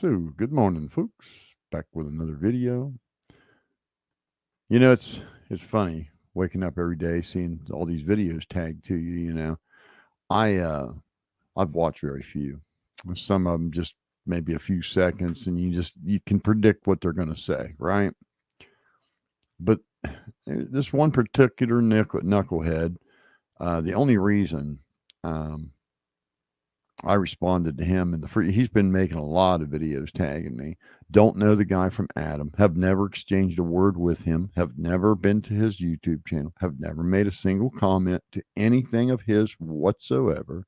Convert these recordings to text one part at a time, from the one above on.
So, good morning, folks. Back with another video. It's funny waking up every day seeing all these videos tagged to you. I I've watched very few. Some of them just maybe a few seconds, and you can predict what they're going to say, right? But this one particular knucklehead, the only reason um, I responded to him in the free. He's been making a lot of videos tagging me. Don't know the guy from Adam. Have never exchanged a word with him. Have never been to his YouTube channel. Have never made a single comment to anything of his whatsoever.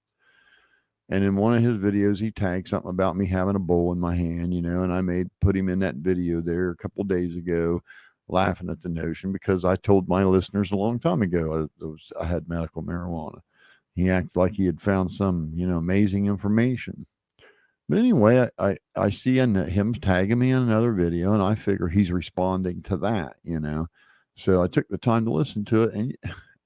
And in one of his videos, he tagged something about me having a bowl in my hand, and I put him in that video there a couple days ago, laughing at the notion because I told my listeners a long time ago I had medical marijuana. He acts like he had found some, amazing information. But anyway, I see him tagging me in another video, and I figure he's responding to that. So I took the time to listen to it, and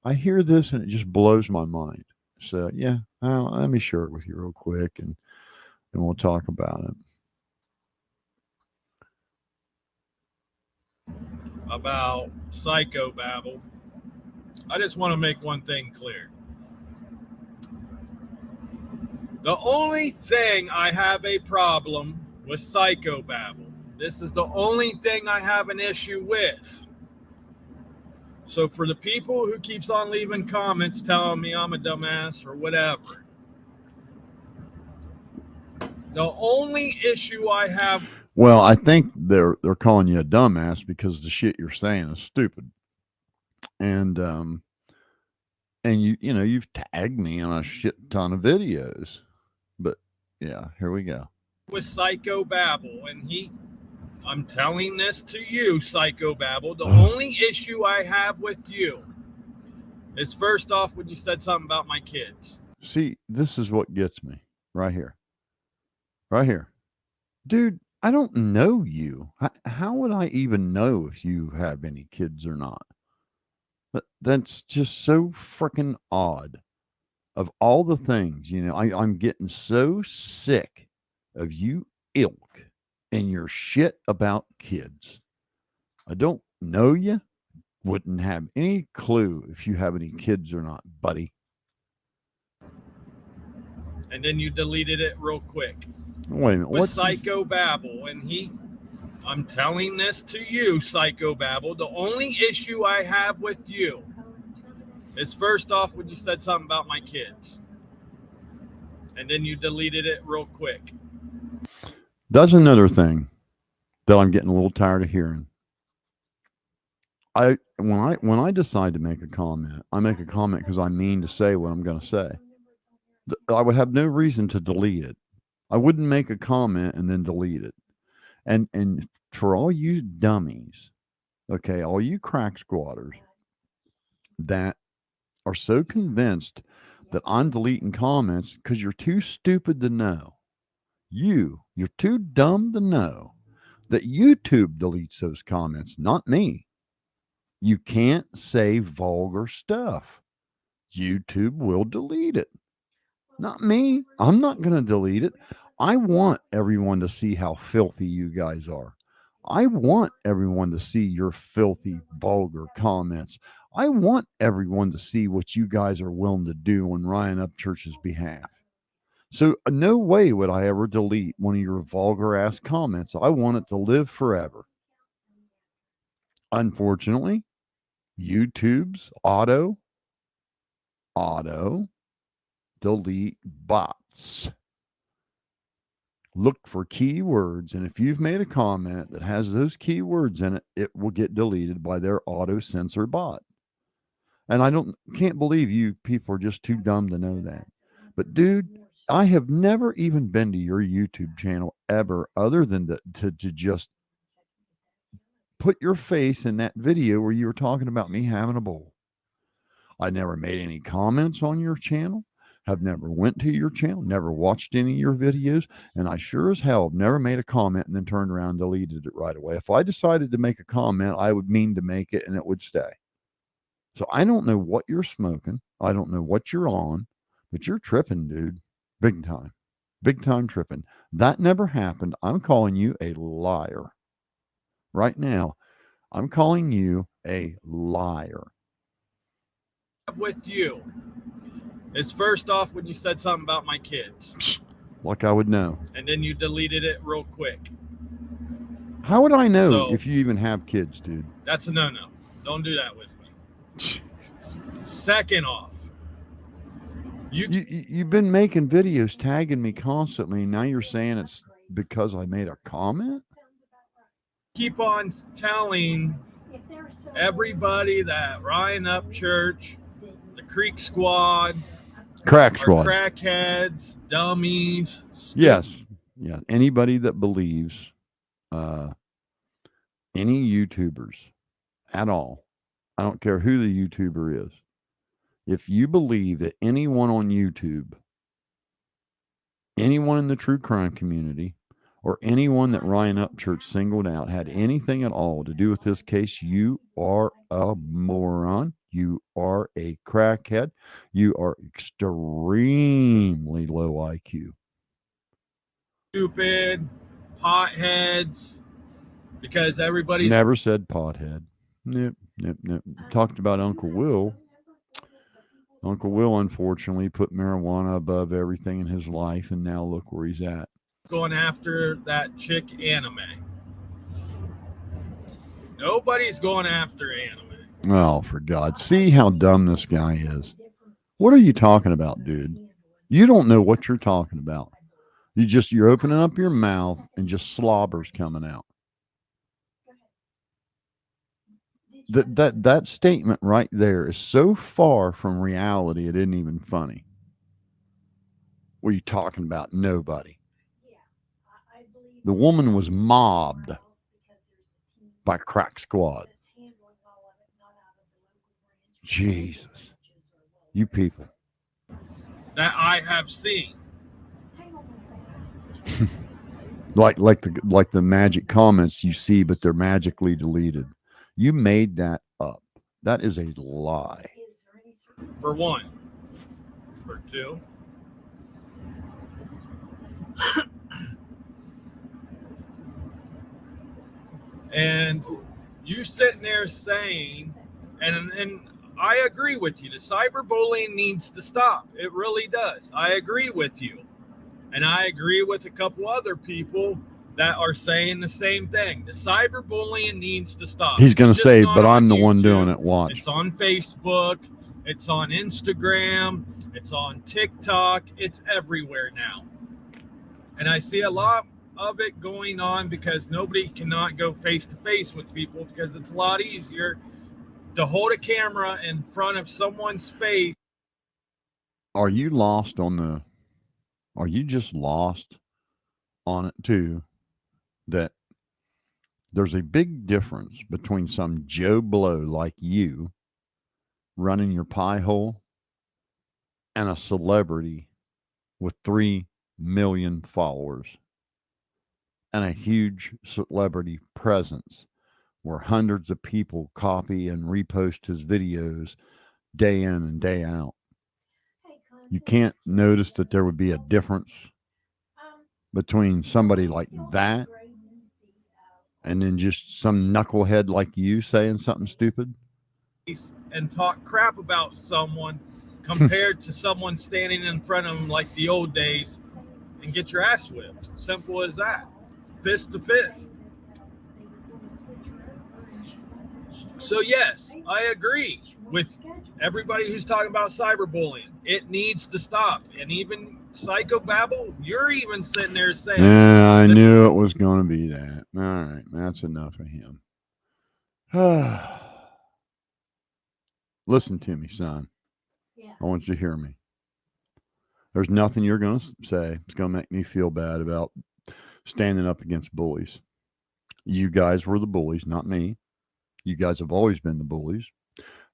I hear this, and it just blows my mind. So yeah, let me share it with you real quick, and we'll talk about it. About Psychobabble, I just want to make one thing clear. The only thing I have a problem with Psychobabble, this is the only thing I have an issue with. So for the people who keeps on leaving comments telling me I'm a dumbass or whatever, the only issue I have. Well, I think they're calling you a dumbass because the shit you're saying is stupid. And you've tagged me on a shit ton of videos. But yeah, here we go. With Psychobabble, I'm telling this to you, Psychobabble. The only issue I have with you is first off when you said something about my kids. See, this is what gets me right here. Right here. Dude, I don't know you. How would I even know if you have any kids or not? But that's just so freaking odd. Of all the things, I'm getting so sick of you ilk and your shit about kids. I don't know you. Wouldn't have any clue if you have any kids or not, buddy. And then you deleted it real quick. Wait a minute. With Psychobabble, I'm telling this to you, Psychobabble. The only issue I have with you is first off when you said something about my kids. And then you deleted it real quick. That's another thing that I'm getting a little tired of hearing. When I decide to make a comment, I make a comment because I mean to say what I'm going to say. I would have no reason to delete it. I wouldn't make a comment and then delete it. And for all you dummies, okay, all you crack squatters that are so convinced that I'm deleting comments because you're too stupid to know. You're too dumb to know that YouTube deletes those comments, not me. You can't say vulgar stuff. YouTube will delete it. Not me. I'm not going to delete it. I want everyone to see how filthy you guys are. I want everyone to see your filthy, vulgar comments. I want everyone to see what you guys are willing to do on Ryan Upchurch's behalf. So, no way would I ever delete one of your vulgar ass comments. I want it to live forever. Unfortunately, YouTube's auto delete bots. Look for keywords, and if you've made a comment that has those keywords in it, it will get deleted by their auto censor bot. And can't believe you people are just too dumb to know that. But dude, I have never even been to your YouTube channel ever, other than to just put your face in that video where you were talking about me having a bowl. I never made any comments on your channel, have never went to your channel, never watched any of your videos, and I sure as hell have never made a comment and then turned around and deleted it right away. If I decided to make a comment, I would mean to make it and it would stay. So I don't know what you're smoking. I don't know what you're on, but you're tripping, dude. Big time. Big time tripping. That never happened. I'm calling you a liar. Right now, I'm calling you a liar. With you is first off when you said something about my kids, Like I would know. and then you deleted it real quick. How would I know So if you even have kids, dude? that's a no-no. Don't do that with me. Second off, You've been making videos tagging me constantly. Now you're saying it's because I made a comment? keep on telling everybody that Ryan Up Church, the Creek Squad, Crack are squad. crackheads, dummies. Yes. Yeah. Anybody that believes any YouTubers at all, I don't care who the YouTuber is, if you believe that anyone on YouTube, anyone in the true crime community, or anyone that Ryan Upchurch singled out had anything at all to do with this case, you are a moron. You are a crackhead. You are extremely low IQ. Stupid potheads, because everybody's Never said pothead. Nope, nope, nope. Talked about Uncle Will. Uncle Will, unfortunately, put marijuana above everything in his life, and now look where he's at. going after that chick anime. Nobody's going after anime. Oh, for God. See how dumb this guy is. What are you talking about, dude? You don't know what you're talking about. You're opening up your mouth and just slobber's coming out. That statement right there is so far from reality it isn't even funny. What are you talking about? Nobody. The woman was mobbed by crack squad. Jesus. You people. That I have seen. like the magic comments you see, but they're magically deleted. You made that up. That is a lie. For one. For two. And you sitting there saying, and I agree with you, the cyberbullying needs to stop. It really does. I agree with you. And I agree with a couple other people that are saying the same thing. The cyberbullying needs to stop. He's going to say, but I'm the YouTube, one doing it. Watch. It's on Facebook. It's on Instagram. It's on TikTok. It's everywhere now. And I see a lot of it going on because nobody cannot go face to face with people, because it's a lot easier to hold a camera in front of someone's face. Are you lost on the, are you just lost on it too? That there's a big difference between some Joe Blow like you running your pie hole and a celebrity with 3 million followers and a huge celebrity presence where hundreds of people copy and repost his videos day in and day out. You can't notice that there would be a difference between somebody like that and then just some knucklehead like you saying something stupid and talk crap about someone compared to someone standing in front of them like the old days and get your ass whipped. Simple as that. Fist to fist. So yes, I agree with everybody who's talking about cyberbullying. It needs to stop. And even Psychobabble, you're even sitting there saying, yeah, I knew it was going to be that. All right, that's enough of him. Listen to me, son. I want you to hear me. There's nothing you're going to say that's going to make me feel bad about standing up against bullies. You guys were the bullies, not me. You guys have always been the bullies.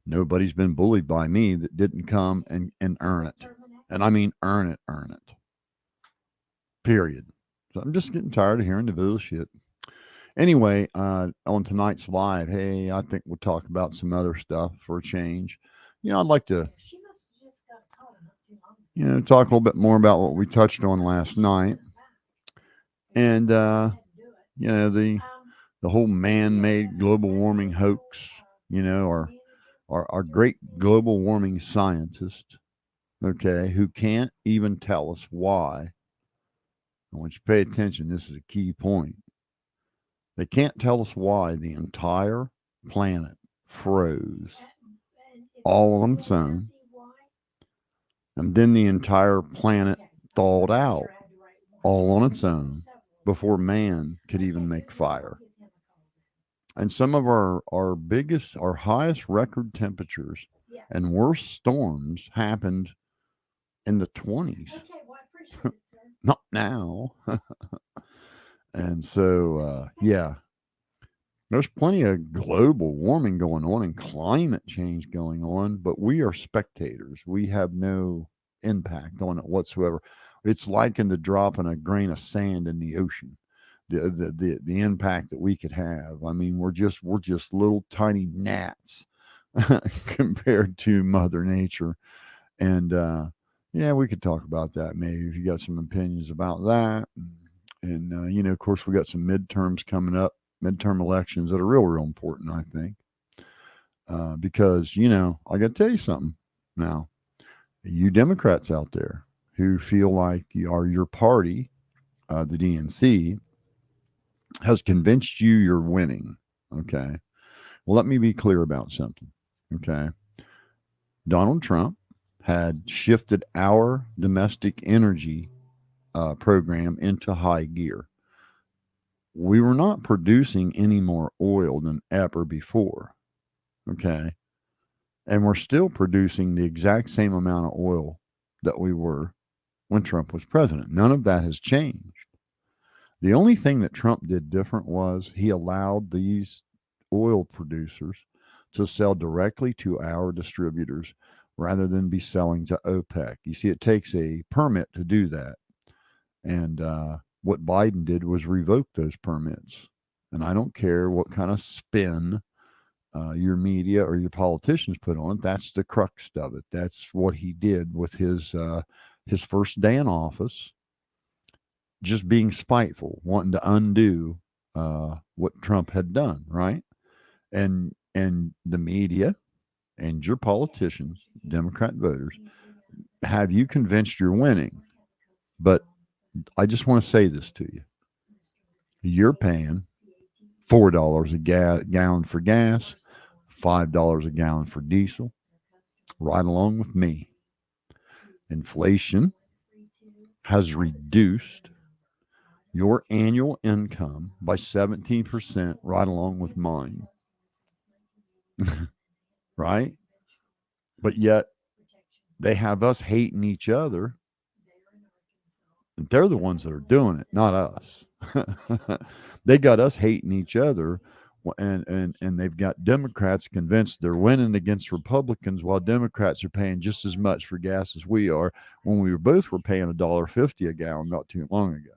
Nobody's been bullied by me that didn't come and earn it. And I mean earn it. Period. So I'm just getting tired of hearing the bullshit. Anyway, on tonight's live, hey, I think we'll talk about some other stuff for a change. I'd like to, talk a little bit more about what we touched on last night, and the whole man-made global warming hoax. Our great global warming scientists, okay, who can't even tell us why. I want you to pay attention. This is a key point. They can't tell us why the entire planet froze all on its own, and then the entire planet thawed out all on its own before man could even make fire. And some of our highest record temperatures and worst storms happened in the 20s, not now. And so, yeah, there's plenty of global warming going on and climate change going on, but we are spectators. We have no impact on it whatsoever. It's likened to dropping a grain of sand in the ocean. The impact that we could have. I mean, we're just little tiny gnats compared to Mother Nature. And yeah, we could talk about that maybe if you got some opinions about that. And of course, we got some midterms coming up, midterm elections that are real important, I think, because I got to tell you something now. You Democrats out there who feel like you are your party, the DNC, has convinced you you're winning. Okay. Well, let me be clear about something. Okay. Donald Trump had shifted our domestic energy program into high gear. We were not producing any more oil than ever before. Okay. And we're still producing the exact same amount of oil that we were when Trump was president. None of that has changed. The only thing that Trump did different was he allowed these oil producers to sell directly to our distributors rather than be selling to OPEC. You see, it takes a permit to do that. And what Biden did was revoke those permits. And I don't care what kind of spin your media or your politicians put on it. That's the crux of it. That's what he did with his first day in office, just being spiteful, wanting to undo what Trump had done, right? And the media and your politicians, Democrat voters, have you convinced you're winning. But I just want to say this to you. You're paying $4 a gallon for gas, $5 a gallon for diesel, right along with me. Inflation has reduced your annual income by 17%, right along with mine. Right? But yet they have us hating each other. They're the ones that are doing it, not us. They got us hating each other, and they've got Democrats convinced they're winning against Republicans, while Democrats are paying just as much for gas as we are, when we were paying $1.50 a gallon not too long ago.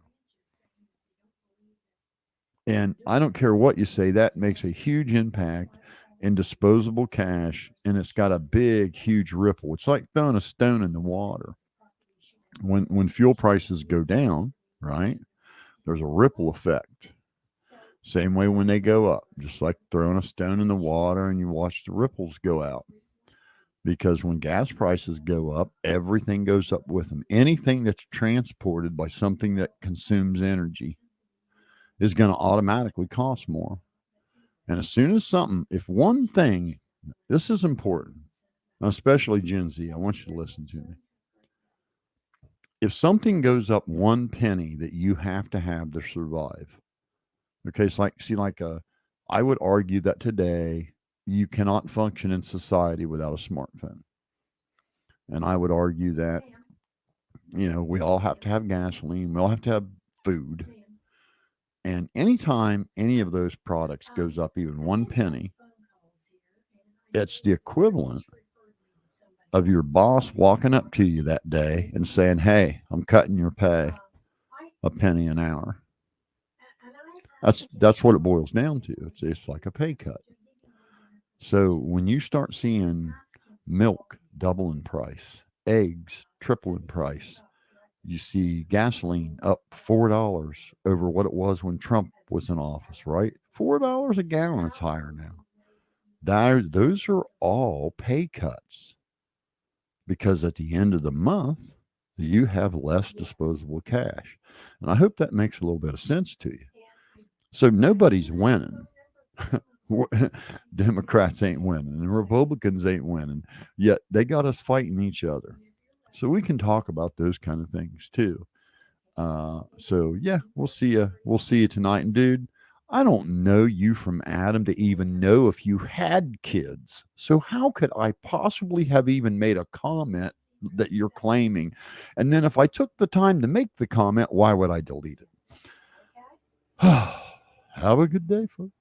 And I don't care what you say, that makes a huge impact in disposable cash, and it's got a big, huge ripple. It's like throwing a stone in the water. When fuel prices go down, right? There's a ripple effect. Same way when they go up, just like throwing a stone in the water and you watch the ripples go out. Because when gas prices go up, everything goes up with them. Anything that's transported by something that consumes energy is going to automatically cost more. And as soon as if one thing, this is important, especially Gen Z, I want you to listen to me. If something goes up 1 penny that you have to survive, okay, it's I would argue that today you cannot function in society without a smartphone. And I would argue that, we all have to have gasoline, we all have to have food. And anytime any of those products goes up even 1 penny, it's the equivalent of your boss walking up to you that day and saying, "Hey, I'm cutting your pay a penny an hour." That's what it boils down to. It's like a pay cut. So when you start seeing milk double in price, eggs triple in price. You see gasoline up $4 over what it was when Trump was in office, right? $4 a gallon, it's higher now. Those are all pay cuts because at the end of the month, you have less disposable cash. And I hope that makes a little bit of sense to you. So nobody's winning. Democrats ain't winning and Republicans ain't winning, yet they got us fighting each other. So we can talk about those kind of things too. So yeah, we'll see you. We'll see you tonight. And dude, I don't know you from Adam to even know if you had kids. So how could I possibly have even made a comment that you're claiming? And then if I took the time to make the comment, why would I delete it? Have a good day, folks.